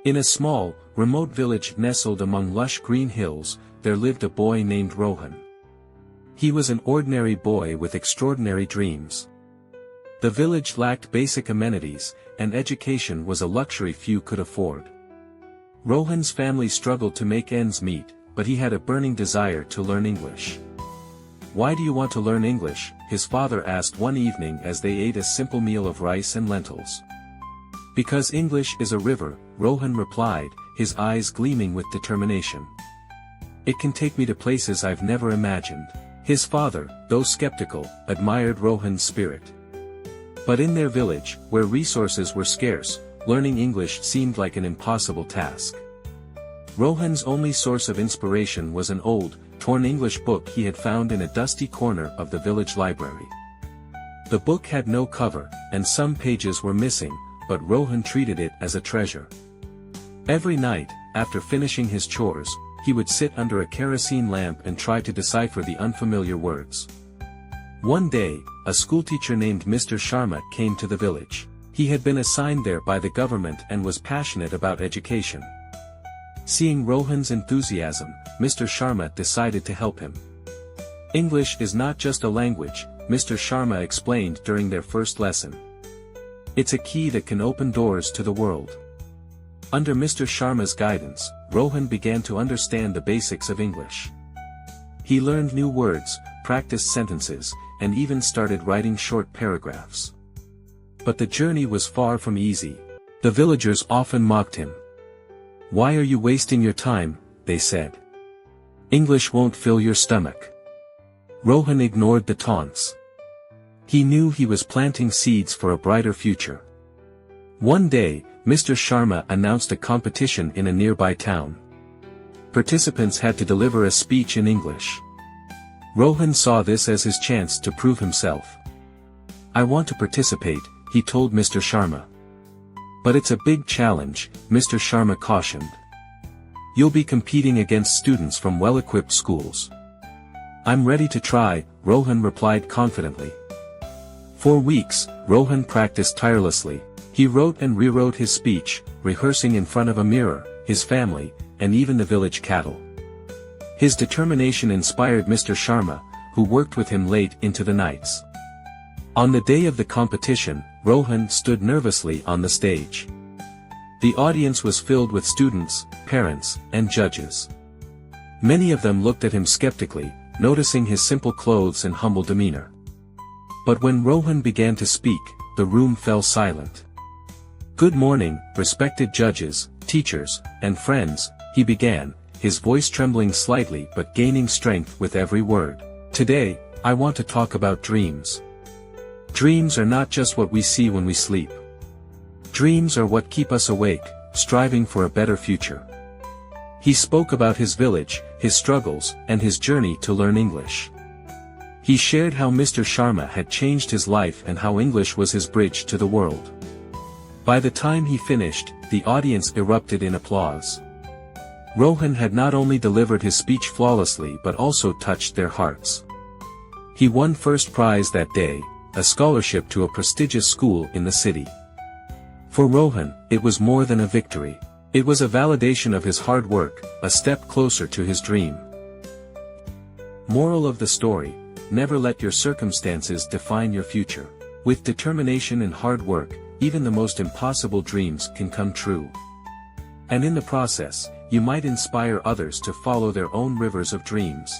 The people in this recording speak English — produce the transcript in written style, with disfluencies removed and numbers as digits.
In a small, remote village nestled among lush green hills, there lived a boy named Rohan. He was an ordinary boy with extraordinary dreams. The village lacked basic amenities, and education was a luxury few could afford. Rohan's family struggled to make ends meet, but he had a burning desire to learn English. "Why do you want to learn English?" his father asked one evening as they ate a simple meal of rice and lentils. "Because English is a river," Rohan replied, his eyes gleaming with determination. "It can take me to places I've never imagined." His father, though skeptical, admired Rohan's spirit. But in their village, where resources were scarce, learning English seemed like an impossible task. Rohan's only source of inspiration was an old, torn English book he had found in a dusty corner of the village library. The book had no cover, and some pages were missing, but Rohan treated it as a treasure. Every night, after finishing his chores, he would sit under a kerosene lamp and try to decipher the unfamiliar words. One day, a schoolteacher named Mr. Sharma came to the village. He had been assigned there by the government and was passionate about education. Seeing Rohan's enthusiasm, Mr. Sharma decided to help him. "English is not just a language," Mr. Sharma explained during their first lesson. "It's a key that can open doors to the world." Under Mr. Sharma's guidance, Rohan began to understand the basics of English. He learned new words, practiced sentences, and even started writing short paragraphs. But the journey was far from easy. The villagers often mocked him. "Why are you wasting your time?" they said. "English won't fill your stomach." Rohan ignored the taunts. He knew he was planting seeds for a brighter future. One day, Mr. Sharma announced a competition in a nearby town. Participants had to deliver a speech in English. Rohan saw this as his chance to prove himself. "I want to participate," he told Mr. Sharma. "But it's a big challenge," Mr. Sharma cautioned. "You'll be competing against students from well-equipped schools." "I'm ready to try," Rohan replied confidently. For weeks, Rohan practiced tirelessly. He wrote and rewrote his speech, rehearsing in front of a mirror, his family, and even the village cattle. His determination inspired Mr. Sharma, who worked with him late into the nights. On the day of the competition, Rohan stood nervously on the stage. The audience was filled with students, parents, and judges. Many of them looked at him skeptically, noticing his simple clothes and humble demeanor. But when Rohan began to speak, the room fell silent. "Good morning, respected judges, teachers, and friends," he began, his voice trembling slightly but gaining strength with every word. "Today, I want to talk about dreams. Dreams are not just what we see when we sleep. Dreams are what keep us awake, striving for a better future." He spoke about his village, his struggles, and his journey to learn English. He shared how Mr. Sharma had changed his life and how English was his bridge to the world. By the time he finished, the audience erupted in applause. Rohan had not only delivered his speech flawlessly but also touched their hearts. He won first prize that day, a scholarship to a prestigious school in the city. For Rohan, it was more than a victory. It was a validation of his hard work, a step closer to his dream. Moral of the story: never let your circumstances define your future. With determination and hard work, even the most impossible dreams can come true. And in the process, you might inspire others to follow their own rivers of dreams.